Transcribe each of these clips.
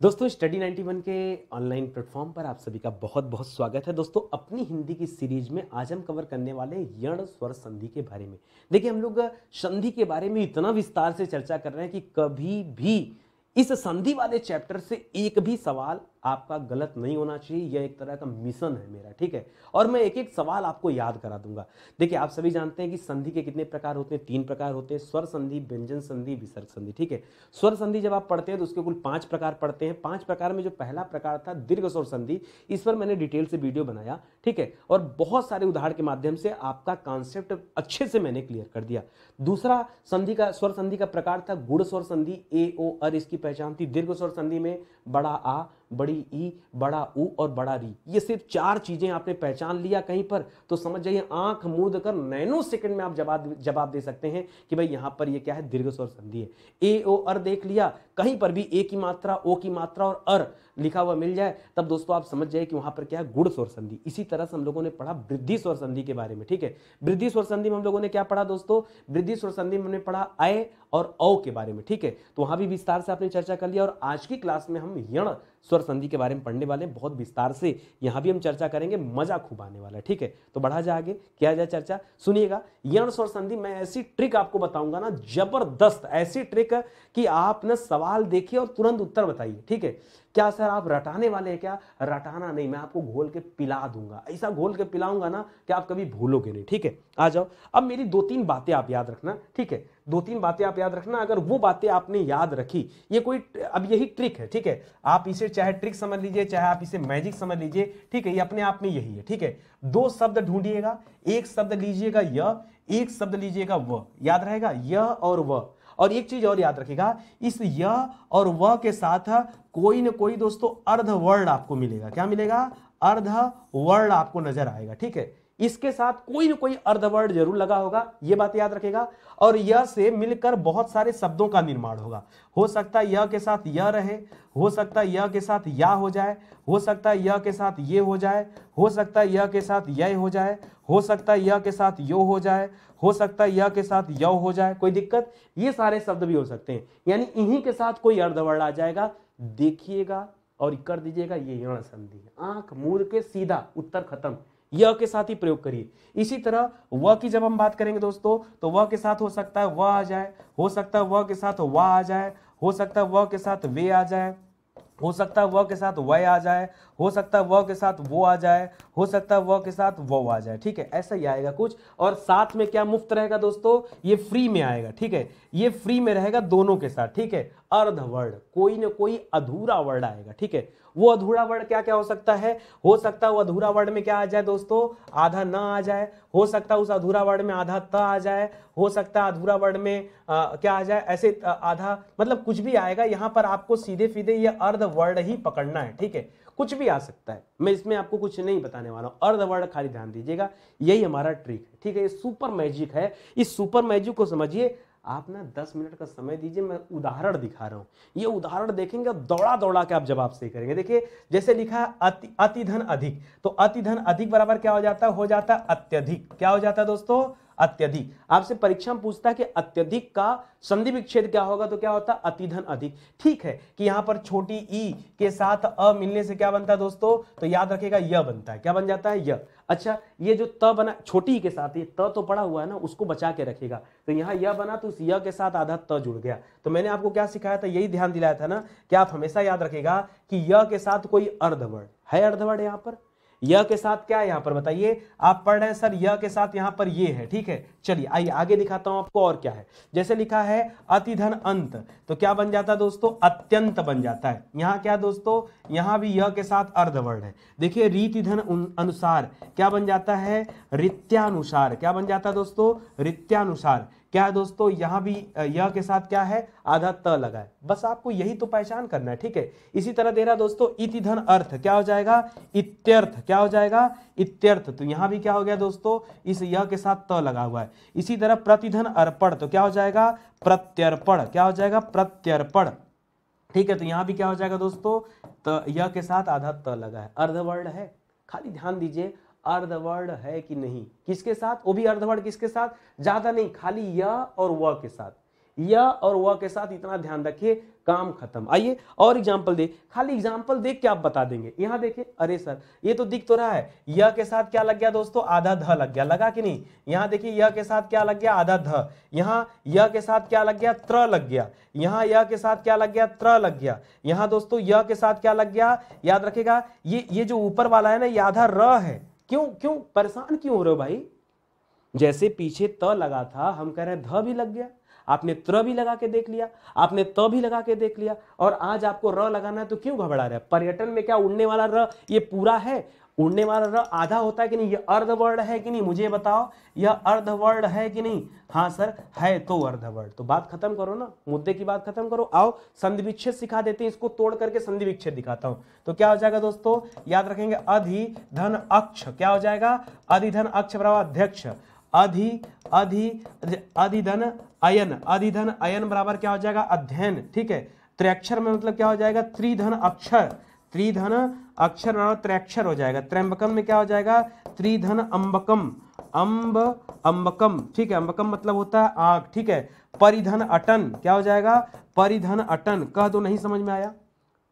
दोस्तों स्टडी 91 के online platform पर आप सभी का बहुत बहुत स्वागत है। दोस्तों अपनी हिंदी की सीरीज में आज हम कवर करने वाले हैं यण स्वर संधि के बारे में। देखिए हम लोग संधि के बारे में इतना विस्तार से चर्चा कर रहे हैं कि कभी भी इस संधि वाले चैप्टर से एक भी सवाल आपका गलत नहीं होना चाहिए। यह एक तरह का मिशन है मेरा, ठीक है। और मैं एक एक सवाल आपको याद करा दूंगा। देखिए आप सभी जानते हैं कि संधि के कितने प्रकार होते हैं, 3 प्रकार होते हैं, स्वर संधि, व्यंजन संधि, विसर्ग संधि, ठीक है। स्वर संधि जब आप पढ़ते हैं तो उसके कुल 5 प्रकार पढ़ते हैं। 5 प्रकार में जो पहला प्रकार था दीर्घ स्वर संधि, इस पर मैंने डिटेल से वीडियो बनाया, ठीक है, और बहुत सारे उदाहरण के माध्यम से आपका कॉन्सेप्ट अच्छे से मैंने क्लियर कर दिया। दूसरा संधि का स्वर संधि का प्रकार था गुण स्वर संधि, ए ओ अर इसकी पहचान थी। दीर्घ स्वर संधि में बड़ा आ, बड़ी ई, बड़ा उ और बड़ा री, ये सिर्फ 4 चीजें आपने पहचान लिया कहीं पर तो समझ जाइए आंख मूंद कर नैनो सेकंड में आप जवाब दे सकते हैं कि भाई यहां पर ये क्या है, दीर्घ स्वर संधि है। ए ओ अर देख लिया, कहीं पर भी ए की मात्रा, ओ की मात्रा और अर लिखा हुआ मिल जाए तब दोस्तों आप समझ जाए कि वहां पर क्या है, गुण स्वर संधि। इसी तरह से हम लोगों ने पढ़ा वृद्धि स्वर संधि के बारे में, ठीक है। वृद्धि स्वर संधि में हम लोगों ने क्या पढ़ा दोस्तों, वृद्धि स्वर संधि में हमने पढ़ा अय और औ के बारे में, ठीक है। तो वहां भी विस्तार से आपने चर्चा कर लिया और आज की क्लास में हम यण स्वर संधि के बारे में पढ़ने वाले हैं बहुत विस्तार से। यहां भी हम चर्चा करेंगे, मजा खूब आने वाला है, ठीक है। तो बढ़ा जाए आगे, किया जाए चर्चा। सुनिएगा, यण स्वर संधि मैं ऐसी ट्रिक आपको बताऊंगा ना, जबरदस्त ऐसी ट्रिक कि आप ना सवाल देखिए और तुरंत उत्तर बताइए, ठीक है। क्या सर आप रटाने वाले हैं क्या? रटाना नहीं, मैं आपको घोल के पिला दूंगा, ऐसा घोल के पिलाऊंगा ना कि आप कभी भूलोगे नहीं, ठीक है। आ जाओ, अब मेरी 2-3 बातें आप याद रखना, ठीक है। 2-3 बातें आप याद रखना, अगर वो बातें आपने याद रखी, ये कोई अब यही ट्रिक है, ठीक है। आप इसे चाहे ट्रिक समझ लीजिए, चाहे आप इसे मैजिक समझ लीजिए, ठीक है, ये अपने आप में यही है, ठीक है। 2 शब्द ढूंढिएगा, एक शब्द लीजिएगा य, एक शब्द लीजिएगा व, याद रहेगा य और व। और एक चीज और याद रखिएगा, इस य और व के साथ कोई ना कोई दोस्तों अर्ध वर्ड आपको मिलेगा। क्या मिलेगा? अर्ध वर्ड आपको नजर आएगा, ठीक है। इसके साथ कोई ना कोई अर्ध वर्ड जरूर लगा होगा, यह बात याद रखेगा। और यह से मिलकर बहुत सारे शब्दों का निर्माण होगा। हो सकता है यह के साथ यह रहे, हो सकता है यह के साथ या हो जाए, हो सकता है यह के साथ ये हो जाए, हो सकता है यह के साथ यह हो जाए, हो सकता है यह के साथ यो हो जाए, हो सकता है यह के साथ यव हो जाए। कोई दिक्कत? ये सारे शब्द भी हो सकते हैं, यानी इन्हीं के साथ कोई अर्धवर्ण आ जाएगा। देखिएगा और कर दीजिएगा, ये यण संधि है। आंख मूंद के सीधा उत्तर खत्म, यह के साथ ही प्रयोग करिए। इसी तरह वह की जब हम बात करेंगे दोस्तों, तो वह के साथ हो सकता है वह आ जाए, हो सकता है वह के साथ वह आ जाए, हो सकता है वह के साथ वे आ जाए, हो सकता है वह के साथ वह आ जाए, हो सकता है वह के साथ वो आ जाए, हो सकता है वह के साथ वो आ जाए, ठीक है। ऐसा ही आएगा कुछ। और साथ में क्या मुफ्त रहेगा दोस्तों, ये फ्री में आएगा, ठीक है। ये फ्री में रहेगा दोनों के साथ, ठीक है। अर्ध वर्ड, कोई ना कोई अधूरा वर्ड आएगा, ठीक है। वो अधूरा वर्ड क्या क्या हो सकता है? हो सकता है वो अधूरा वर्ड में क्या आ जाए दोस्तों, आधा न आ जाए, हो सकता है उस अधूरा वर्ड में आधा त आ जाए, हो सकता है अधूरा वर्ड में क्या आ जाए, ऐसे आधा, मतलब कुछ भी आएगा। यहां पर आपको सीधे सीधे ये अर्ध वर्ड ही पकड़ना है, ठीक है। कुछ भी आ सकता है, मैं इसमें आपको कुछ नहीं बताने वाला हूं, अर्ध वर्ड खाली ध्यान दीजिएगा, यही हमारा ट्रिक है, ठीक है। ये सुपर मैजिक है, इस सुपर मैजिक को समझिए। आप ना 10 मिनट का समय दीजिए, मैं उदाहरण दिखा रहा हूं। ये उदाहरण देखेंगे, दौड़ा दौड़ा के आप जवाब सही करेंगे। देखिए जैसे लिखा है अति धन अधिक, तो अति धन अधिक बराबर क्या हो जाता है? हो जाता है अत्यधिक। क्या हो जाता है दोस्तों? अत्यधिक। आपसे परीक्षा में पूछता है कि अत्यधिक का संधि विच्छेद क्या होगा, तो क्या होता है? अतिधन अधिक। ठीक है कि यहां पर छोटी ई के साथ अ मिलने से क्या बनता है दोस्तों, तो याद रखिएगा य बनता है। क्या बन जाता है? य। अच्छा, ये जो त बना छोटी के साथ, ये त तो पड़ा हुआ है ना, उसको बचा के रखेगा। तो यहां य बना तो उस य के साथ आधा त जुड़ गया। तो मैंने आपको क्या सिखाया था, यही ध्यान दिलाया था ना कि आप हमेशा याद रखिएगा कि य के साथ कोई अर्धवर्ड है। अर्धवर्ड यहां पर यह के साथ क्या है, यहां पर बताइए। आप पढ़ रहे हैं सर यह के साथ यहां पर ये है, ठीक है। चलिए आइए आगे दिखाता हूं आपको और क्या है। जैसे लिखा है अतिधन अंत, तो क्या बन जाता है दोस्तों? अत्यंत बन जाता है। यहां क्या दोस्तों, यहां भी यह के साथ अर्धवर्ण है। देखिए रीतिधन अनुसार क्या बन जाता है? रित्यानुसार। क्या बन जाता है दोस्तों? रित्यानुसार। क्या है दोस्तों, यहां भी यह के साथ क्या है? आधा त लगा है। बस आपको यही तो पहचान करना है, ठीक है। इसी तरह दे रहा दोस्तों इति धन अर्थ, क्या हो जाएगा? इत्यर्थ। क्या हो जाएगा? इत्यर्थ। तो यहां भी क्या हो गया दोस्तों, इस यह के साथ त लगा हुआ है। इसी तरह प्रतिधन अर्पण, तो क्या हो जाएगा? प्रत्यर्पण। क्या हो जाएगा? प्रत्यर्पण। ठीक है, तो यहां भी क्या हो जाएगा दोस्तों, तो यह के साथ आधा त लगा है। अर्धवर्ण है, खाली ध्यान दीजिए अर्धवर्ण है कि नहीं। किसके साथ? वो भी अर्धवर्ण किसके साथ? ज्यादा नहीं, खाली य और व के साथ। य और व के साथ इतना ध्यान रखिए, काम खत्म। आइए और एग्जाम्पल दे, खाली एग्जाम्पल देख के आप बता देंगे। यहां देखिए, अरे सर ये तो दिख तो रहा है, य के साथ क्या लग गया दोस्तों, आधा ध लग गया, लगा कि नहीं। यहां देखिए य के साथ क्या लग गया, आधा ध। यहां य के साथ क्या लग गया, त्र लग गया। यहां य के साथ क्या लग गया, त्र लग गया। यहां दोस्तों य के साथ क्या लग गया, याद रखेगा, ये जो ऊपर वाला है ना, ये आधा र है। क्यों क्यों परेशान क्यों हो रहे हो भाई? जैसे पीछे त लगा था, हम कह रहे हैं ध भी लग गया, आपने त्र भी लगा के देख लिया, आपने त भी लगा के देख लिया, और आज आपको र लगाना है तो क्यों घबरा रहे हैं? पर्यटन में क्या उड़ने वाला र ये पूरा है? उड़ने वाला र आधा होता है कि नहीं? ये अर्ध वर्ड है कि नहीं, मुझे बताओ, यह अर्ध वर्ड है कि नहीं? हाँ सर है, तो अर्ध वर्ड। तो बात खत्म करो ना, मुद्दे की बात खत्म करो। आओ संधि विच्छेद सिखा देते हैं, इसको तोड़ करके संधि विच्छेद दिखाता हूं। तो क्या हो जाएगा दोस्तों, याद रखेंगे, अधि धन अक्ष, क्या हो जाएगा, अधि धन अक्ष बराबर अध्यक्ष, अधि अधि अधिधन अयन, अधिधन अयन बराबर क्या हो जाएगा, अध्ययन। ठीक है, त्र्यक्षर में मतलब क्या हो जाएगा, त्रिधन अक्षर, त्रिधन अक्षर बराबर त्र्यक्षर हो जाएगा। त्र्यंबकम में क्या हो जाएगा, त्रिधन अंबकम, अंब अंबकम। ठीक है, अंबकम मतलब होता है आग। ठीक है, परिधन अटन, क्या हो जाएगा, परिधन अटन। कह दो नहीं समझ में आया।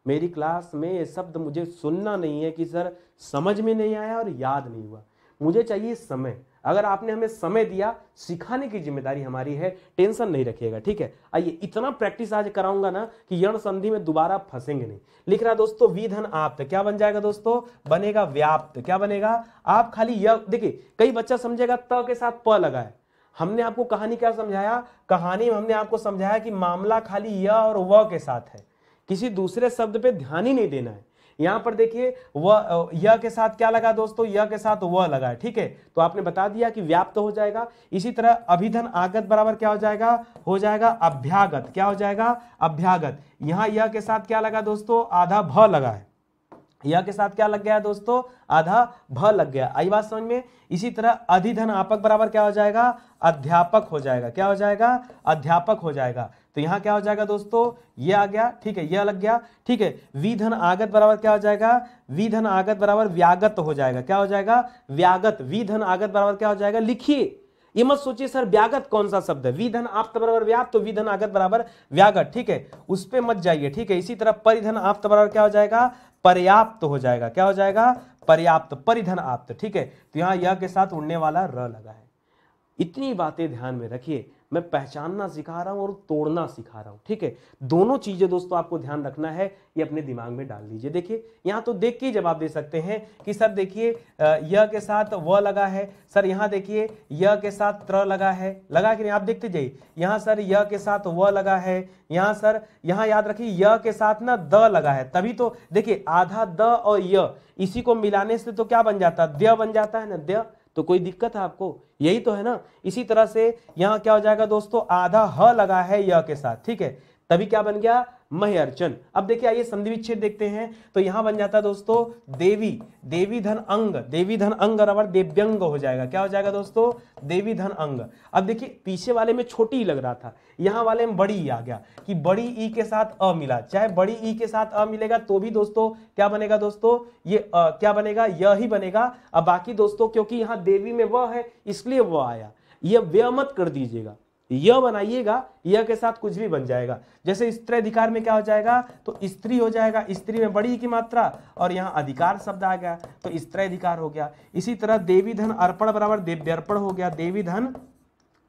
मेरी क्लास में ये शब्द मुझे सुनना नहीं है कि सर समझ में नहीं आया और याद नहीं हुआ, मुझे चाहिए समय। अगर आपने हमें समय दिया, सिखाने की जिम्मेदारी हमारी है, टेंशन नहीं रखिएगा। ठीक है, आइए इतना प्रैक्टिस आज कराऊंगा ना कि यण संधि में दोबारा फंसेंगे नहीं। लिख रहा दोस्तों विधन आप्त, क्या बन जाएगा दोस्तों, बनेगा व्याप्त। क्या बनेगा, आप खाली यह देखिए, कई बच्चा समझेगा त के साथ प लगा है। हमने आपको कहानी क्या समझाया, कहानी में हमने आपको समझाया कि मामला खाली य और व के साथ है, किसी दूसरे शब्द पे ध्यान ही नहीं देना है। यहां पर देखिए व य के साथ क्या लगा दोस्तों, य के साथ व लगा है। ठीक है, तो आपने बता दिया कि व्याप्त हो जाएगा। इसी तरह अभिधन आगत बराबर क्या हो जाएगा अभ्यागत। क्या हो जाएगा, अभ्यागत। यहां य के साथ क्या लगा दोस्तों, आधा भ लगा है। यह के साथ क्या लग गया दोस्तों, आधा भ लग गया। आई बात समझ में। इसी तरह अधिधन आपक बराबर क्या हो जाएगा, अध्यापक हो जाएगा। क्या हो जाएगा, अध्यापक हो जाएगा। तो यहां क्या हो जाएगा दोस्तों, ये आ गया। ठीक है, यह लग गया। ठीक है, विधन आगत बराबर क्या हो जाएगा, विधन आगत बराबर व्यागत हो जाएगा। क्या हो जाएगा, व्यागत। विधन आगत बराबर क्या हो जाएगा, लिखिए, ये मत सोचिए सर व्यागत कौन सा शब्द है, विधन आप्त बराबर व्याप्त, तो विधन आगत बराबर व्यागत। ठीक है, उस पे मत जाइए। ठीक है, इसी तरह परिधन आप्त बराबर क्या हो जाएगा, पर्याप्त हो जाएगा। क्या हो जाएगा, पर्याप्त, परिधन आप्त। ठीक है, तो यहां यह के साथ उड़ने वाला र लगा है। इतनी बातें ध्यान में रखिए, मैं पहचानना सिखा रहा हूं और तोड़ना सिखा रहा हूं। ठीक है, दोनों चीजें दोस्तों आपको ध्यान रखना है, ये अपने दिमाग में डाल लीजिए। देखिए यहां तो देख के ही जवाब दे सकते हैं कि सर देखिए य के साथ व लगा है, सर यहां देखिए य के साथ त्र लगा है, लगा कि नहीं, आप देखते जाइए। यहां सर य के साथ व लगा है, यहां सर यहां याद रखिए य के साथ ना द लगा है, तभी तो देखिए आधा द और य इसी को मिलाने से तो क्या बन जाता है, द्य बन जाता है ना, द्य। तो कोई दिक्कत है आपको, यही तो है ना। इसी तरह से यहां क्या हो जाएगा दोस्तों, आधा ह लगा है य के साथ। ठीक है, तभी क्या बन गया, मह अर्चन। अब देखिए आइए संधि विच्छेद देखते हैं, तो यहां बन जाता है दोस्तों देवी, देवी धन अंग, देवी धन अंग बराबर देव्यंग हो जाएगा। क्या हो जाएगा दोस्तों, देवी धन अंग। अब देखिए पीछे वाले में छोटी ई लग रहा था, यहां वाले में बड़ी ई आ गया कि बड़ी ई के साथ अ मिला, चाहे बड़ी ई के साथ अ मिलेगा तो भी दोस्तों क्या बनेगा दोस्तों, ये क्या बनेगा, यह ही बनेगा। अब बाकी दोस्तों क्योंकि यहां देवी में वह है इसलिए वह आया, यह व्यय मत कर दीजिएगा, यह बनाइएगा, यह के साथ कुछ भी बन जाएगा। जैसे स्त्री अधिकार में क्या हो जाएगा, तो स्त्री हो जाएगा, स्त्री में बड़ी की मात्रा और यहां अधिकार शब्द आ गया तो स्त्री अधिकार हो गया। इसी तरह देवी धन अर्पण बराबर दिव्यर्पण हो गया, देवी धन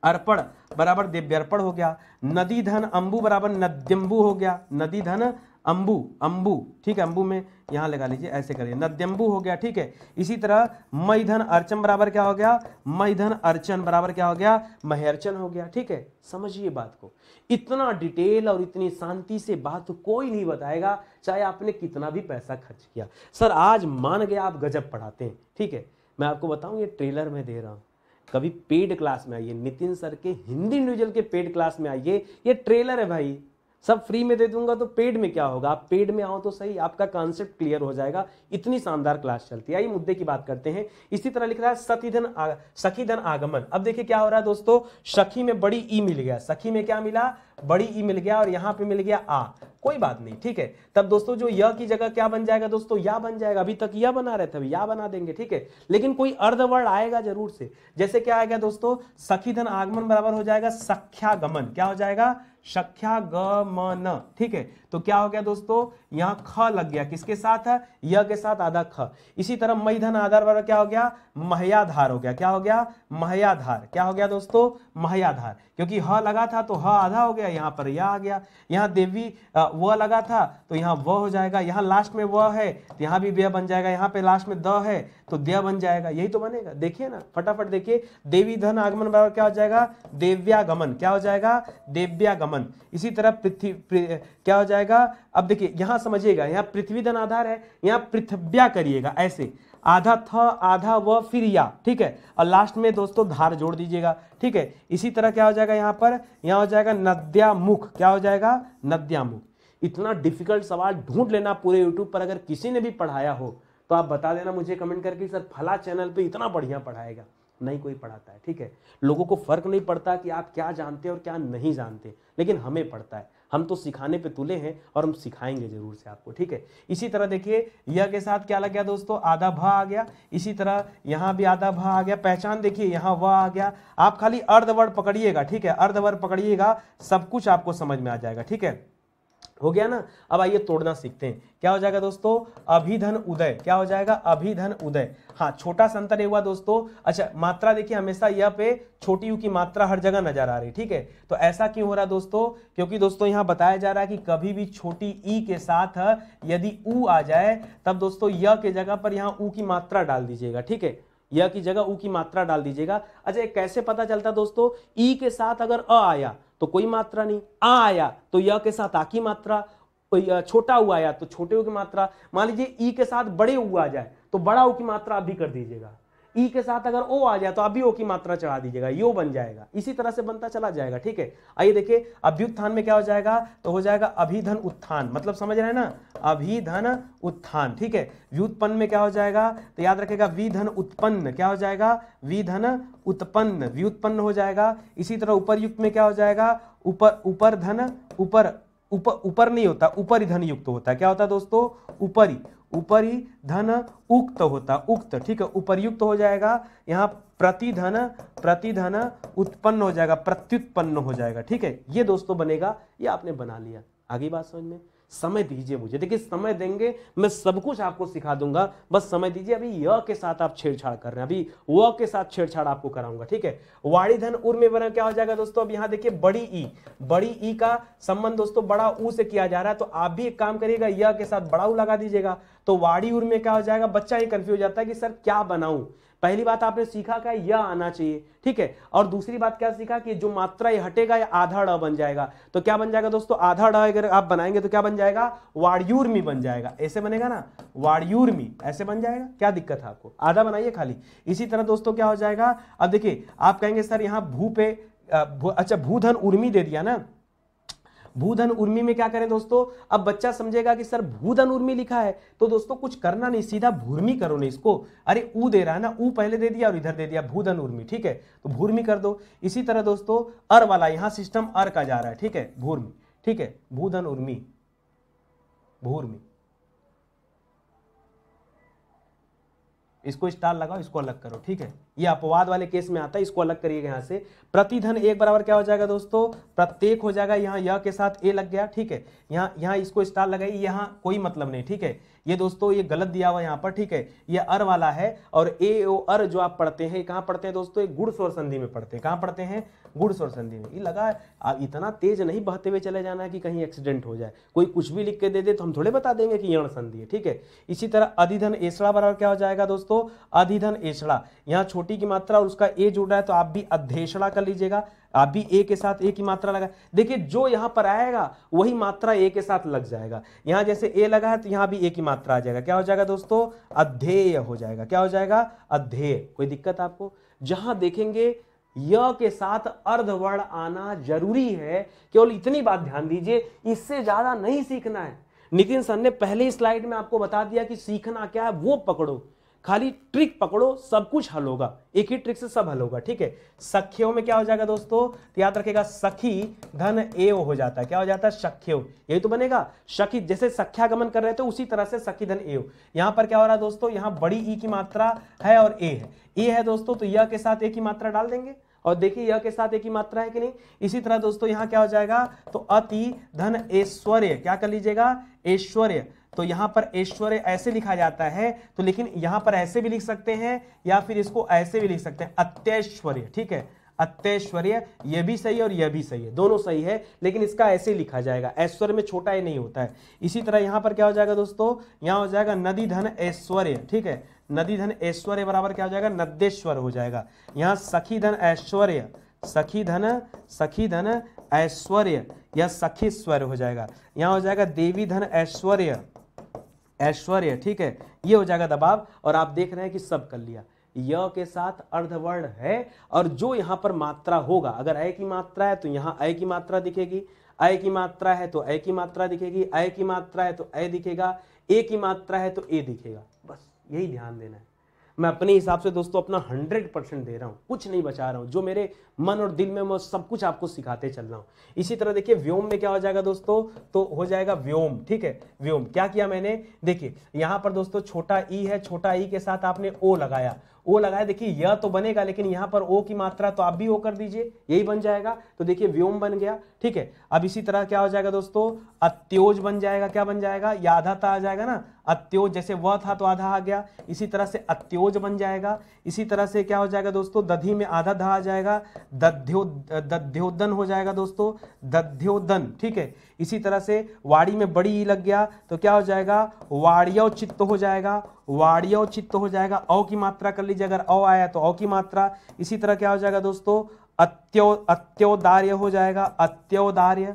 अर्पण बराबर दिव्यर्पण हो गया। नदी धन अंबु बराबर नद्यंबु हो गया, नदी धन अंबु, अंबु। ठीक है, अंबु में यहां लगा लीजिए, ऐसे करिए, नद्यंबु हो गया। ठीक है, इसी तरह मई धन अर्चन बराबर क्या हो गया, मई धन अर्चन बराबर क्या हो गया, महर्चन हो गया। ठीक है, समझिए बात को, इतना डिटेल और इतनी शांति से बात कोई नहीं बताएगा, चाहे आपने कितना भी पैसा खर्च किया। सर आज मान गया आप गजब पढ़ाते हैं। ठीक है, मैं आपको बताऊं ये ट्रेलर में दे रहा हूं, कभी पेड क्लास में आइए, नितिन सर के हिंदी इंडिविजुअल के पेड क्लास में आइए, ये ट्रेलर है भाई, सब फ्री में दे दूंगा तो पेड में क्या होगा, आप पेड में आओ तो सही, आपका कॉन्सेप्ट क्लियर हो जाएगा। इतनी शानदार क्लास चलती है। आइए मुद्दे की बात करते हैं। इसी तरह लिख रहा है सखी धन आगमन। अब देखिए क्या हो रहा है दोस्तों, सखी में बड़ी ई मिल गया, सखी में क्या मिला, बड़ी ई मिल गया और यहां पे मिल गया आ। कोई बात नहीं, ठीक है। तब दोस्तों जो य की जगह क्या बन जाएगा दोस्तों, या बन जाएगा। अभी तक या बना रहे थे, अभी या बना देंगे, ठीक है। लेकिन कोई अर्धवर्ण आएगा जरूर से। जैसे क्या आएगा दोस्तों, सखी धन आगमन बराबर हो जाएगा सख्यागमन। क्या हो जाएगा, सख्यागमन, ठीक है। तो क्या हो गया दोस्तों, यहां ख लग गया, किसके साथ है, य के साथ आधा ख। इसी तरह मई धन आधार बराबर क्या हो गया, महयाधार हो गया। क्या हो गया, महयाधार। क्या हो गया दोस्तों, महयाधार, क्योंकि ह लगा था तो ह आधा हो गया, यहां पर या आ गया। यहां देवी व लगा था तो यहां व हो जाएगा। यहां लास्ट में व है तो यहां भी व्य बन जाएगा। यहां पे लास्ट में द है तो द्य बन जाएगा। यही तो बनेगा, देखिए ना, फटाफट देखिए। देवी धन आगमन बराबर क्या हो जाएगा, देव्यागमन। क्या हो जाएगा, देव्यागमन। इसी तरह पृथ्वी क्या हो जाएगा, अब देखिए यहां समझिएगा, यहां पृथ्वी धन आधार है, यहां पृथव्या करिएगा ऐसे, आधा थ आधा व फिर या, ठीक है। और लास्ट में दोस्तों धार जोड़ दीजिएगा, ठीक है। इसी तरह क्या हो जाएगा, यहां पर यहां हो जाएगा नद्यामुख। क्या हो जाएगा, नद्यामुख। इतना डिफिकल्ट सवाल ढूंढ लेना पूरे यूट्यूब पर, अगर किसी ने भी पढ़ाया हो तो आप बता देना मुझे कमेंट करके, सर फला चैनल पे इतना बढ़िया पढ़ाएगा। नहीं कोई पढ़ाता है, ठीक है। लोगों को फर्क नहीं पड़ता कि आप क्या जानते और क्या नहीं जानते, लेकिन हमें पड़ता है। हम तो सिखाने पे तुले हैं और हम सिखाएंगे जरूर से आपको, ठीक है। इसी तरह देखिए यह के साथ क्या लग गया दोस्तों, आधा भ आ गया। इसी तरह यहां भी आधा भ आ गया। पहचान देखिए, यहां व आ गया। आप खाली अर्धवर्ण पकड़िएगा, ठीक है, अर्धवर्ण पकड़िएगा, सब कुछ आपको समझ में आ जाएगा, ठीक है। हो गया ना। अब आइए तोड़ना सीखते हैं। क्या हो जाएगा दोस्तों, अभिधन उदय। क्या हो जाएगा, अभिधन उदय। हाँ, छोटा सा अंतर हुआ दोस्तों। अच्छा, मात्रा देखिए, हमेशा यह पे छोटी यू की मात्रा हर जगह नजर आ रही, ठीक है। तो ऐसा क्यों हो रहा है दोस्तों, क्योंकि दोस्तों यहां बताया जा रहा है कि कभी भी छोटी ई के साथ यदि ऊ आ जाए तब दोस्तों य के जगह पर यहां ऊ की मात्रा डाल दीजिएगा, ठीक है। य की जगह ऊ की मात्रा डाल दीजिएगा। अच्छा, कैसे पता चलता दोस्तों, ई के साथ अगर अ आया तो कोई मात्रा नहीं, आ आया तो य के साथ आ की मात्रा, छोटा ऊ आया तो छोटे ऊ की मात्रा। मान लीजिए ई के साथ बड़े ऊ आ जाए तो बड़ा ऊ की मात्रा आप भी कर दीजिएगा। ई के साथ अगर ओ आ जाए तो आप भी ओ की मात्रा चढ़ा दीजिएगा, यो बन जाएगा। इसी तरह से बनता चला जाएगा, ठीक है। आइए देखिए, अभ्युत्थान में क्या हो जाएगा, तो हो जाएगा अभिधन उत्थान। मतलब समझ रहे हैं ना, अभिधन उत्थान, ठीक है। व्युत्पन्न में क्या हो जाएगा, तो याद रखेगा विधन उत्पन्न। क्या हो जाएगा, विधन उत्पन्न, व्युत्पन्न हो जाएगा। इसी तरह उपरयुक्त में क्या हो जाएगा, ऊपर धन, ऊपर नहीं होता, ऊपरी धन युक्त होता है। क्या होता है दोस्तों, ऊपरी धन उक्त होता, उक्त, ठीक है, उपर्युक्त हो जाएगा। यहां प्रतिधन उत्पन्न हो जाएगा, प्रत्युत्पन्न हो जाएगा, ठीक है। ये दोस्तों बनेगा, ये आपने बना लिया। आगे बात समझ में, समय दीजिए मुझे, देखिए समय देंगे मैं सब कुछ आपको सिखा दूंगा, बस समय दीजिए। अभी य के साथ आप छेड़छाड़ कर रहे हैं, अभी व के साथ छेड़छाड़ आपको कराऊंगा, ठीक है। वाणी धन उर में बना क्या हो जाएगा दोस्तों, अब यहां देखिए बड़ी ई का संबंध दोस्तों बड़ा ऊ से किया जा रहा है, तो आप भी एक काम करिएगा, य के साथ बड़ा ऊ लगा दीजिएगा। तो वाड़ी उर में क्या हो जाएगा, बच्चा ही कंफ्यूज जाता है कि सर क्या बनाऊं। पहली बात आपने सीखा क्या, यह आना चाहिए, ठीक है। और दूसरी बात क्या सीखा कि जो मात्रा ये हटेगा, ये आधा ड बन जाएगा। तो क्या बन जाएगा दोस्तों, आधा ड अगर आप बनाएंगे तो क्या बन जाएगा, वाड़यूर्मी बन जाएगा। ऐसे बनेगा ना, वाड़यूर्मी, ऐसे बन जाएगा। क्या दिक्कत है आपको, आधा बनाइए खाली। इसी तरह दोस्तों क्या हो जाएगा, अब देखिए आप कहेंगे सर यहां भू पे अच्छा भूधन उर्मी दे दिया ना, भूधन उर्मी में क्या करें दोस्तों। अब बच्चा समझेगा कि सर भूधन उर्मी लिखा है तो दोस्तों कुछ करना नहीं, सीधा भूर्मी करो ना इसको। अरे ऊ दे रहा है ना, ऊ पहले दे दिया और इधर दे दिया भूधन उर्मी, ठीक है, तो भूर्मी कर दो। इसी तरह दोस्तों अर वाला, यहां सिस्टम अर का जा रहा है, ठीक है, भूर्मी, ठीक है, भूधन उर्मी, भूर्मी, इसको स्टार लगाओ, इसको अलग करो, ठीक है। ये अपवाद वाले केस में आता है, इसको अलग करिएगा यहां से। प्रतिधन एक बराबर क्या हो जाएगा दोस्तों, प्रत्येक हो जाएगा। यहाँ यह के साथ ए लग गया, ठीक है। यहाँ इसको स्टार लगाइए, यहाँ कोई मतलब नहीं, ठीक है। ये दोस्तों ये गलत दिया हुआ यहाँ पर, ठीक है। ये अर वाला है और ए ओ अर जो आप पढ़ते हैं कहाँ पढ़ते हैं दोस्तों, एक गुण स्वर संधि में पढ़ते हैं। कहाँ पढ़ते हैं, गुण स्वर संधि में। ये लगा आप इतना तेज नहीं बहते हुए चले जाना कि कहीं एक्सीडेंट हो जाए, कोई कुछ भी लिख के दे दे तो हम थोड़े बता देंगे कि यण संधि है, ठीक है। इसी तरह अधिधन एसड़ा बराबर क्या हो जाएगा दोस्तों, अधिधन एसड़ा। यहाँ छोटी की मात्रा और उसका ए जुड़ रहा है तो आप भी अध्येषणा कर लीजिएगा, आप भी ए के साथ ए की मात्रा लगा। देखिए जो यहां पर आएगा वही मात्रा ए के साथ लग जाएगा। यहां जैसे ए लगा है तो यहां भी ए की मात्रा आ जाएगा। क्या हो जाएगा दोस्तों, अध्येय हो जाएगा। क्या हो जाएगा, अध्येय। कोई दिक्कत आपको, जहां देखेंगे य के साथ अर्धवर्ण आना जरूरी है, केवल इतनी बात ध्यान दीजिए, इससे ज्यादा नहीं सीखना है। नितिन सर ने पहले ही स्लाइड में आपको बता दिया कि सीखना क्या है वो पकड़ो। खाली ट्रिक पकड़ो, सब कुछ हल होगा, एक ही ट्रिक से सब हल होगा। ठीक है, सख्यो में क्या हो जाएगा दोस्तों, तो याद रखेगा सखी धन एव हो जाता है। क्या हो जाता है, सख्यो, यही तो बनेगा सखी, जैसे सख्यागमन कर रहे थे उसी तरह से सखी धन एव। यहां पर क्या हो रहा है दोस्तों, यहां बड़ी ई की मात्रा है और ए है, ए है दोस्तों, तो यह के साथ ए की मात्रा डाल देंगे और देखिए यह के साथ एक ही मात्रा है कि नहीं। इसी तरह दोस्तों यहां क्या हो जाएगा, तो अति धन ऐश्वर्य, क्या कर लीजिएगा, ऐश्वर्य। तो यहां पर ऐश्वर्य ऐसे लिखा जाता है, तो लेकिन यहां पर ऐसे भी लिख सकते हैं या फिर इसको ऐसे भी लिख सकते हैं, अत्यैश्वर्य। ठीक है, अत्यैश्वर्य, यह भी सही है और यह भी सही है, दोनों सही है, लेकिन इसका ऐसे लिखा जाएगा, ऐश्वर्य में छोटा ए नहीं होता है। इसी तरह यहां पर क्या हो जाएगा दोस्तों, यहां हो जाएगा नदी धन ऐश्वर्य। ठीक है, नदी धन ऐश्वर्य बराबर क्या हो जाएगा, नद्देश्वर हो जाएगा। यहां सखी धन ऐश्वर्य, सखी धन ऐश्वर्य या सखीश्वर हो जाएगा। यहां हो जाएगा देवी धन ऐश्वर्य, ऐश्वर्य। ठीक है, ये हो जाएगा दबाव, और आप देख रहे हैं कि सब कर लिया। य के साथ अर्धवर्ण है, और जो यहां पर मात्रा होगा, अगर अय की मात्रा है तो यहां अय की मात्रा दिखेगी, अय की मात्रा है तो अय की मात्रा दिखेगी, अय की मात्रा है तो अय दिखेगा, ए की मात्रा है तो ए दिखेगा। बस यही ध्यान देना है। मैं अपने हिसाब से दोस्तों अपना 100% दे रहा हूं, कुछ नहीं बचा रहा हूं, जो मेरे मन और दिल में मैं सब कुछ आपको सिखाते चल रहा हूं। इसी तरह देखिए व्योम में क्या हो जाएगा दोस्तों, तो हो जाएगा व्योम। ठीक है, व्योम क्या किया मैंने, देखिए यहां पर दोस्तों छोटा ई है, छोटा ई के साथ आपने ओ लगाया, ओ लगाया, देखिए यह तो बनेगा, लेकिन यहां पर ओ की मात्रा तो आप भी ओ कर दीजिए, यही बन जाएगा, तो देखिए व्योम बन गया। ठीक है, अब इसी तरह क्या हो जाएगा दोस्तों, अत्योज बन जाएगा, क्या बन जाएगा, या आधा ता आ जाएगा ना, अत्योज, जैसे वह था तो आधा आ गया, इसी तरह से अत्योज बन जाएगा। इसी तरह से क्या हो जाएगा दोस्तों, दधी में आधा धा आ जाएगा, दध्योदन हो जाएगा दोस्तों, दध्योदन। ठीक है, इसी तरह से वाड़ी में बड़ी ई लग गया तो क्या हो जाएगा, वाड़ियोचित्त हो जाएगा, वाड़ियोचित्त हो जाएगा। औ की मात्रा कर लीजिए, अगर औ आया तो औ की मात्रा। इसी तरह क्या हो जाएगा दोस्तों, अत्योदार्य हो जाएगा, अत्योदार्य।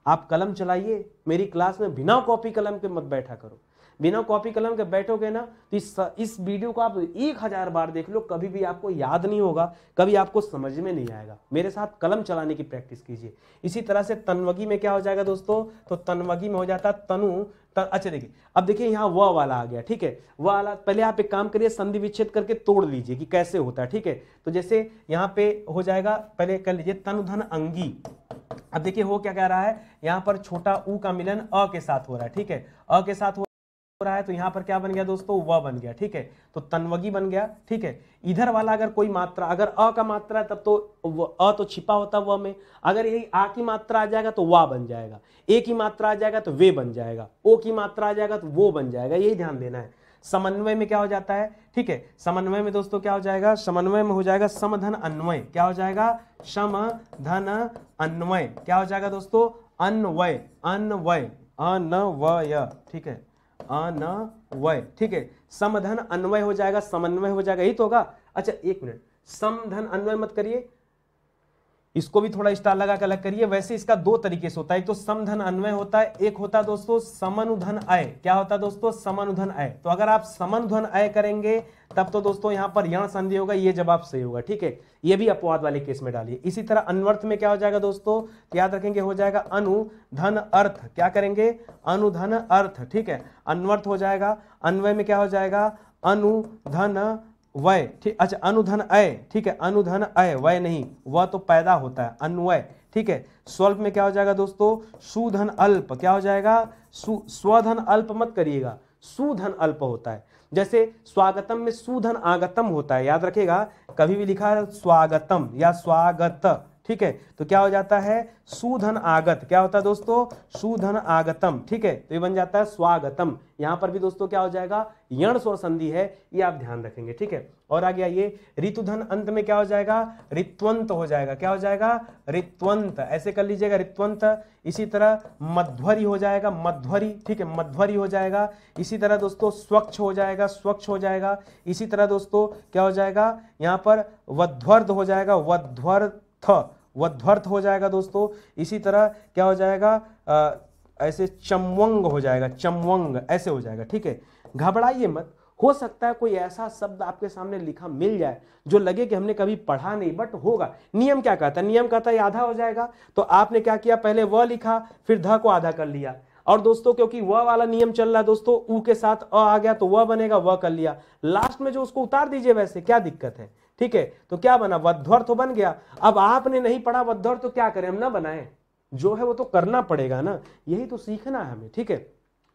आप कलम चलाइए, मेरी क्लास में बिना कॉपी कलम के मत बैठा करो, बिना कॉपी कलम के बैठोगे ना तो इस वीडियो को आप 1000 बार देख लो, कभी भी आपको याद नहीं होगा, कभी आपको समझ में नहीं आएगा। मेरे साथ कलम चलाने की प्रैक्टिस कीजिए। इसी तरह से तन्वगी में क्या हो जाएगा दोस्तों, तो तन्वगी में हो जाता तनु अच्छा देखिए, अब देखिए यहाँ वह वाला आ गया। ठीक है, वह वाला, पहले आप एक काम करिए, संधि विच्छेद करके तोड़ लीजिए कि कैसे होता है। ठीक है, तो जैसे यहाँ पे हो जाएगा, पहले कर लीजिए तनु धन अंगी। अब देखिए हो क्या कह रहा है, यहाँ पर छोटा ऊ का मिलन अ के साथ हो रहा है। ठीक है, अ के साथ हो रहा है, तो यहां पर क्या बन गया दोस्तों, वह बन गया। ठीक है, तो तन्वगी बन गया। ठीक है, इधर वाला अगर कोई मात्रा, अगर अ का मात्रा है तब तो अ तो छिपा होता वह में, अगर यही आ की मात्रा आ जाएगा तो वाह बन जाएगा, ए की मात्रा आ जाएगा तो वे बन जाएगा, ओ की मात्रा आ जाएगा तो वो बन जाएगा, यही ध्यान देना है। समन्वय में क्या हो जाता है, ठीक है, समन्वय में दोस्तों क्या हो जाएगा, समन्वय में हो जाएगा समधन अन्वय। क्या हो जाएगा, समधन अन्वय। क्या हो जाएगा दोस्तों, अन्वय, अन्वय, अनवय। ठीक है, अनवय। ठीक है, समधन अन्वय हो जाएगा, समन्वय हो जाएगा, यही तो होगा। अच्छा एक मिनट, समधन अन्वय मत करिए, इसको भी थोड़ा स्टार लगा कर अलग करिए। वैसे इसका दो तरीके से होता है, एक तो समधन अन्वय होता है, एक होता है दोस्तों समानुधन अय। क्या होता है दोस्तों, समानुधन अय। तो अगर आप समानुधन अय करेंगे तब तो दोस्तों यहां पर यण संधि होगा, ये जवाब सही होगा। ठीक है, ये भी अपवाद वाले केस में डालिए। इसी तरह अन्वर्थ में क्या हो जाएगा दोस्तों, तो याद रखेंगे हो जाएगा अनुधन अर्थ। क्या करेंगे, अनुधन अर्थ। ठीक है, अन्वर्थ हो जाएगा। अन्वय में क्या हो जाएगा, अनुधन वय। ठीक, अच्छा अनुधन अय। ठीक है, अनुधन अय, वय नहीं, वह तो पैदा होता है, अन्वय। ठीक है, स्वल्प में क्या हो जाएगा दोस्तों, सुधन अल्प। क्या हो जाएगा, स्वधन अल्प मत करिएगा, सुधन अल्प होता है। जैसे स्वागतम में सुधन आगतम होता है, याद रखिएगा, कभी भी लिखा है स्वागतम या स्वागत। ठीक है, तो क्या हो जाता है, सुधन आगत। क्या होता है दोस्तों, सुधन आगतम। ठीक है, तो ये बन जाता है स्वागतम। यहां पर भी दोस्तों क्या हो जाएगा, यण स्वर संधि है, ये आप ध्यान रखेंगे। ठीक है, और आ गया ये ऋतुधन, अंत में क्या हो जाएगा, ऋत्वंत हो जाएगा। क्या हो जाएगा, ऋत्वंत, ऐसे कर लीजिएगा, ऋत्वंत। इसी तरह मध्वरी हो जाएगा, मध्वरी। ठीक है, मध्वरी हो जाएगा। इसी तरह दोस्तों स्वच्छ हो जाएगा, स्वच्छ हो जाएगा। इसी तरह दोस्तों क्या हो जाएगा, यहां पर वध्वर्ध हो जाएगा, वध्वर्थ, वध्वर्थ हो जाएगा दोस्तों। इसी तरह क्या हो जाएगा, ऐसे चमवंग हो जाएगा, चमवंग ऐसे हो जाएगा। ठीक है, घबराइए मत, हो सकता है कोई ऐसा शब्द आपके सामने लिखा मिल जाए जो लगे कि हमने कभी पढ़ा नहीं, बट होगा। नियम क्या कहता है, नियम कहता है आधा हो जाएगा, तो आपने क्या किया, पहले वह लिखा फिर ध को आधा कर लिया, और दोस्तों क्योंकि वह वाला नियम चल रहा है दोस्तों, ऊ के साथ अ आ गया तो वह बनेगा, वह कर लिया, लास्ट में जो उसको उतार दीजिए, वैसे क्या दिक्कत है, ठीक है। तो क्या बना, वध्वर तो बन गया। अब आपने नहीं पढ़ा वध्वर तो क्या करें, हम ना बनाए, जो है वो तो करना पड़ेगा ना, यही तो सीखना है हमें, ठीक है।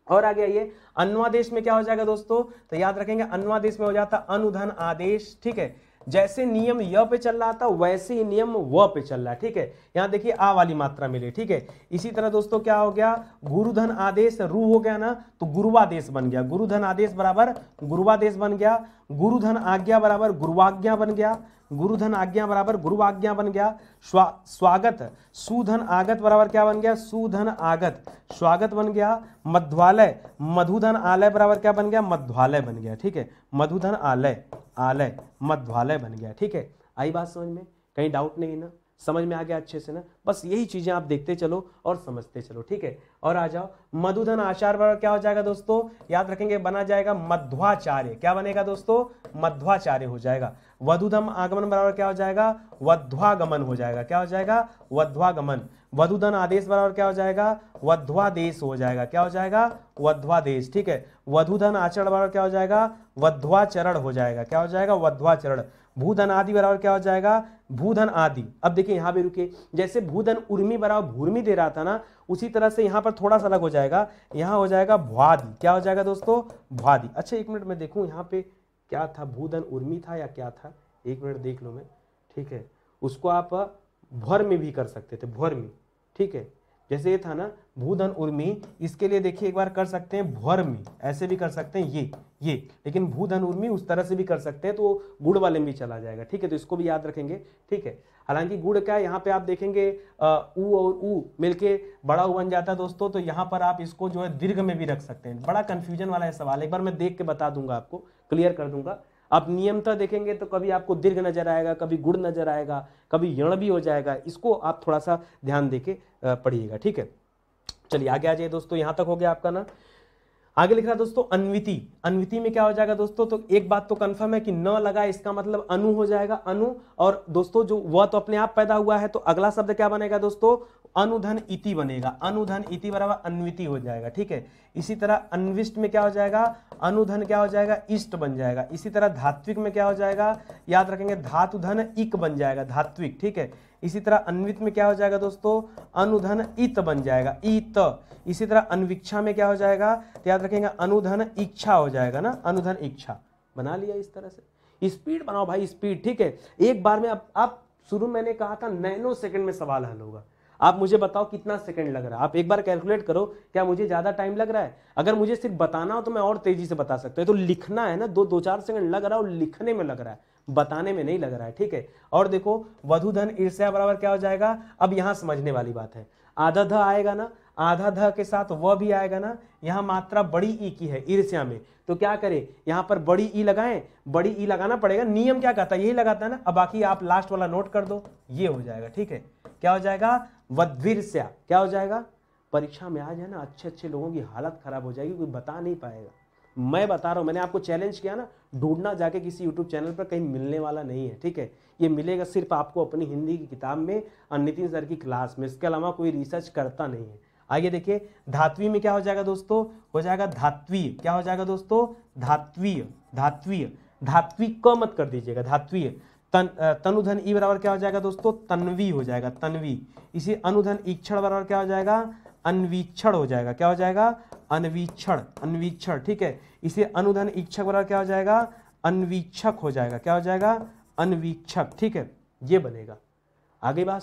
और आ गया ये अन्वादेश में क्या हो जाएगा दोस्तों, तो याद रखेंगे अन्वादेश में हो जाता अनुधन आदेश, ठीक है। जैसे नियम य पे चल रहा था वैसे ही नियम व पे चल रहा है, ठीक है। यहां देखिए आ वाली मात्रा मिली, ठीक है। इसी तरह दोस्तों क्या हो गया, गुरुधन आदेश रू हो गया ना, तो गुरुवादेश बन गया, गुरुधन आदेश बराबर गुरुवादेश बन गया, गुरुधन आज्ञा बराबर गुरुवाज्ञा बन गया, गुरुधन आज्ञा बराबर गुरुवाज्ञा बन गया, स्वागत सुधन आगत बराबर क्या बन गया, सुधन आगत स्वागत बन गया, मध्वालय मधुधन आलय बराबर क्या बन गया, मध्वालय बन गया, ठीक है। मधुधन आलय आलय मध्वालय बन गया, ठीक है। आई बात समझ में, कहीं डाउट नहीं ना, समझ में आ गया अच्छे से ना, बस यही चीजें आप देखते चलो और समझते चलो, ठीक है। और आ जाओ मधुधन आचार्य बराबर क्या हो जाएगा दोस्तों, याद रखेंगे बना जाएगा मध्वाचार्य, क्या बनेगा दोस्तों, मध्वाचार्य हो जाएगा। वधुधम आगमन बराबर क्या हो जाएगा, वध्वागमन हो जाएगा, क्या हो जाएगा, वध्वागमन। वधुधन आदेश बराबर क्या हो जाएगा, वध्वादेश हो जाएगा, क्या हो जाएगा, वध्वादेश, ठीक है। वधुधन आचरण बराबर क्या हो जाएगा, वध्वाचरण हो जाएगा, क्या हो जाएगा, वध्वाचरण। भूधन आदि बराबर क्या हो जाएगा, भूधन आदि। अब देखिए यहां भी रुके, जैसे भूधन उर्मी बराबर भूर्मी दे रहा था ना, उसी तरह से यहां पर थोड़ा सा अलग हो जाएगा, यहां हो जाएगा भ्वादि, क्या हो जाएगा दोस्तों, भ्वादि। अच्छा एक मिनट में देखूं यहां पे क्या था, भूधन उर्मी था या क्या था, एक मिनट देख लो मैं, ठीक है। उसको आप भ्वर में भी कर सकते थे, भ्वर में, ठीक है। जैसे ये था ना भूधन उर्मी, इसके लिए देखिए एक बार कर सकते हैं भ्वर में, ऐसे भी कर सकते हैं ये, लेकिन भूधन उर्मी उस तरह से भी कर सकते हैं, तो गुड़ वाले में भी चला जाएगा, ठीक है। तो इसको भी याद रखेंगे, ठीक है। हालांकि गुड़ क्या है, यहाँ पे आप देखेंगे ऊ और ऊ मिलके बड़ा ऊ बन जाता है दोस्तों, तो यहाँ पर आप इसको जो है दीर्घ में भी रख सकते हैं। बड़ा कंफ्यूजन वाला है सवाल, एक बार मैं देख के बता दूंगा, आपको क्लियर कर दूंगा। आप नियमतः देखेंगे तो कभी आपको दीर्घ नजर आएगा, कभी गुड़ नजर आएगा, कभी यण भी हो जाएगा, इसको आप थोड़ा सा ध्यान देके पढ़िएगा, ठीक है। चलिए आगे आ जाइए दोस्तों, यहां तक हो गया आपका ना। आगे लिख रहा है दोस्तों अन्विति, अन्विति में क्या हो जाएगा दोस्तों, तो एक बात तो कंफर्म है कि न लगा, इसका मतलब अनु हो जाएगा, अनु। और दोस्तों जो वह तो अपने आप पैदा हुआ है, तो अगला शब्द क्या बनेगा दोस्तों, अनुधन इति बनेगा, अनुधन इति बराबर अन्विति हो जाएगा, ठीक है। इसी तरह अन्विष्ट में क्या हो जाएगा, अनुधन क्या हो जाएगा, इष्ट बन जाएगा। इसी तरह धात्विक में क्या हो जाएगा, याद रखेंगे धातुधन इक बन जाएगा, धात्विक, ठीक है। इसी तरह अन्वित में क्या हो जाएगा दोस्तों, अनुधन इत बन जाएगा, इत। इसी तरह अन्वीक्षा में क्या हो जाएगा, तो याद रखेंगे अनुधन इच्छा हो जाएगा ना, अनुधन इच्छा। बना लिया इस तरह से, स्पीड बनाओ भाई, स्पीड, ठीक है। एक बार में आप शुरू मैंने कहा था नैनो सेकंड में सवाल हल होगा, आप मुझे बताओ कितना सेकंड लग रहा है, आप एक बार कैलकुलेट करो, क्या मुझे ज्यादा टाइम लग रहा है। अगर मुझे सिर्फ बताना हो तो मैं और तेजी से बता सकता हूं, तो लिखना है ना, दो चार सेकंड लग रहा है, और लिखने में लग रहा है, बताने में नहीं लग रहा है, ठीक है। और देखो वधुधन ईर्ष्या बराबर क्या हो जाएगा, अब यहां समझने वाली बात है, आधा ध आएगा ना, आधा ध के साथ वह भी आएगा ना, यहां मात्रा बड़ी ई की है ईर्ष्या में, तो क्या करें, यहां पर बड़ी ई लगाएं, बड़ी ई लगाना पड़ेगा, नियम क्या कहता है यही लगाता है ना। अब बाकी आप लास्ट वाला नोट कर दो, ये हो जाएगा, ठीक है। क्या हो जाएगा, वध्वीर्ष्या, क्या हो जाएगा। परीक्षा में आज है ना अच्छे अच्छे लोगों की हालत खराब हो जाएगी, कोई बता नहीं पाएगा, मैं बता रहा हूं, मैंने आपको चैलेंज किया ना, ढूंढना जाके किसी यूट्यूब चैनल पर, कहीं मिलने वाला नहीं है, ठीक है। ये मिलेगा सिर्फ आपको अपनी हिंदी की किताब में और नितिन सर की क्लास में, इसके अलावा कोई रिसर्च करता नहीं है। आइए देखिए धात्वी में क्या हो जाएगा दोस्तों, हो जाएगा धात्वीय, क्या हो जाएगा दोस्तों, धात्वीय, धात्वीय, धात्वी क मत कर दीजिएगा, धात्वीय। तनुधन ई बराबर क्या हो जाएगा दोस्तों, तन्वी हो जाएगा, तन्वी। इसी अनुधन ईक्षण बराबर क्या हो जाएगा, अन्वीक्षण हो जाएगा, क्या हो जाएगा, अन्वीक्षण, अन्वीक्षण, ठीक है। इसे अनुधन इच्छक बराबर क्या हो जाएगा, अन्वीक्षक हो जाएगा, क्या हो जाएगा, अन्वीक्षक, ठीक है। ये बनेगा। आगे बात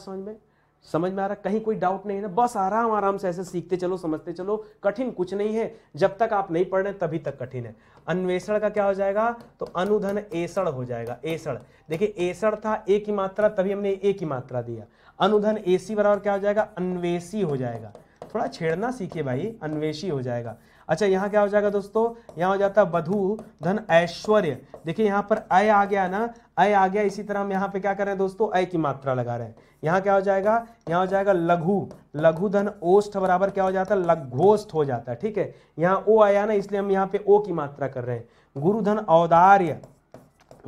समझ में आ रहा, कहीं कोई डाउट नहीं है ना, बस आराम आराम से ऐसे सीखते चलो, समझते चलो, कठिन कुछ नहीं है, जब तक आप नहीं पढ़ रहे तभी तक कठिन है। अन्वेषण का क्या हो जाएगा, तो अनुधन एषण हो जाएगा, एषण। देखिए एषण था ए की मात्रा, तभी हमने ए की मात्रा दिया। अनुधन एसी बराबर क्या हो जाएगा, अन्वेषी हो जाएगा। थोड़ा छेड़ना सीखिए भाई, अन्वेषी हो जाएगा। अच्छा यहाँ क्या हो जाएगा दोस्तों, यहाँ हो जाता है वधु धन ऐश्वर्य। देखिए यहाँ पर अय आ गया ना, अय आ गया, इसी तरह हम यहाँ पे क्या कर रहे हैं दोस्तों, अय की मात्रा लगा रहे हैं। यहाँ क्या हो जाएगा, यहाँ हो जाएगा लघु, लघु धन ओष्ठ बराबर क्या हो जाता है, लघोष्ठ हो जाता है, ठीक है। यहाँ ओ आया ना, इसलिए हम यहाँ पे ओ की मात्रा कर रहे हैं। गुरु धन औदार्य,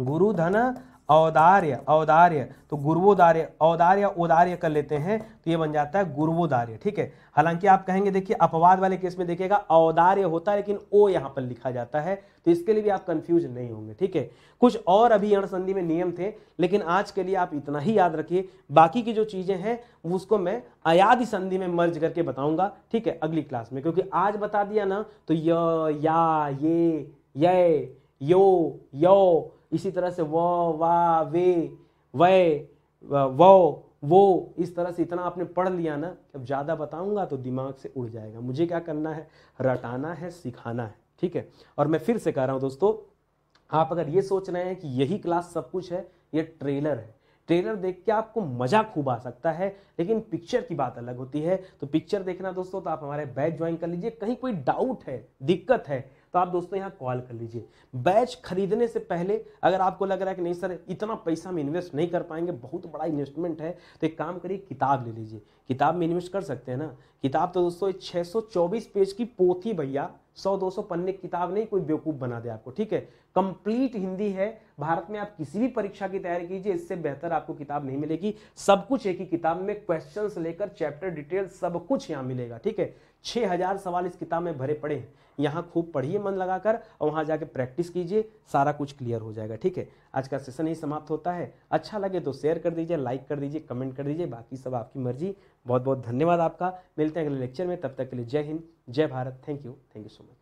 गुरु धन औदार्य, औदार्य तो गुरुवोदार्य, औदार्य औदार्य कर लेते हैं तो ये बन जाता है गुरुवोदार्य। ठीक है, हालांकि आप कहेंगे देखिए अपवाद वाले केस में देखिएगा औदार्य होता है लेकिन ओ यहां पर लिखा जाता है, तो इसके लिए भी आप कंफ्यूज नहीं होंगे। ठीक है, कुछ और अभी यण संधि में नियम थे, लेकिन आज के लिए आप इतना ही याद रखिए, बाकी की जो चीजें हैं उसको मैं अयादि संधि में मर्ज करके बताऊंगा। ठीक है, अगली क्लास में, क्योंकि आज बता दिया ना तो य, या, ये, यो, यो, इसी तरह से व, वा, वे, वै, वो, इस तरह से इतना आपने पढ़ लिया ना, अब ज्यादा बताऊंगा तो दिमाग से उड़ जाएगा। मुझे क्या करना है, रटाना है, सिखाना है। ठीक है, और मैं फिर से कह रहा हूं दोस्तों, आप अगर ये सोच रहे हैं कि यही क्लास सब कुछ है, ये ट्रेलर है, ट्रेलर देख के आपको मजा खूब आ सकता है, लेकिन पिक्चर की बात अलग होती है। तो पिक्चर देखना दोस्तों तो आप हमारे बैच ज्वाइन कर लीजिए। कहीं कोई डाउट है, दिक्कत है तो आप दोस्तों यहाँ कॉल कर लीजिए। बैच खरीदने से पहले अगर आपको लग रहा है कि नहीं सर इतना पैसा हम इन्वेस्ट नहीं कर पाएंगे, बहुत बड़ा इन्वेस्टमेंट है, तो एक काम करिए, किताब ले लीजिए। किताब में इन्वेस्ट कर सकते हैं ना। किताब तो दोस्तों 624 पेज की पोथी भैया, 100-200 पन्ने की किताब नहीं कोई बेवकूफ बना दे आपको। ठीक है, कंप्लीट हिंदी है। भारत में आप किसी भी परीक्षा की तैयारी कीजिए, इससे बेहतर आपको किताब नहीं मिलेगी। सब कुछ एक ही किताब में, क्वेश्चन से लेकर चैप्टर डिटेल सब कुछ यहाँ मिलेगा। ठीक है, 6000 सवाल इस किताब में भरे पड़े हैं। यहाँ खूब पढ़िए मन लगाकर और वहां जाके प्रैक्टिस कीजिए, सारा कुछ क्लियर हो जाएगा। ठीक है, आज का सेशन ही समाप्त होता है। अच्छा लगे तो शेयर कर दीजिए, लाइक कर दीजिए, कमेंट कर दीजिए, बाकी सब आपकी मर्जी। बहुत बहुत धन्यवाद आपका। मिलते हैं अगले लेक्चर में, तब तक के लिए जय हिंद, जय Bharat. Thank you so much.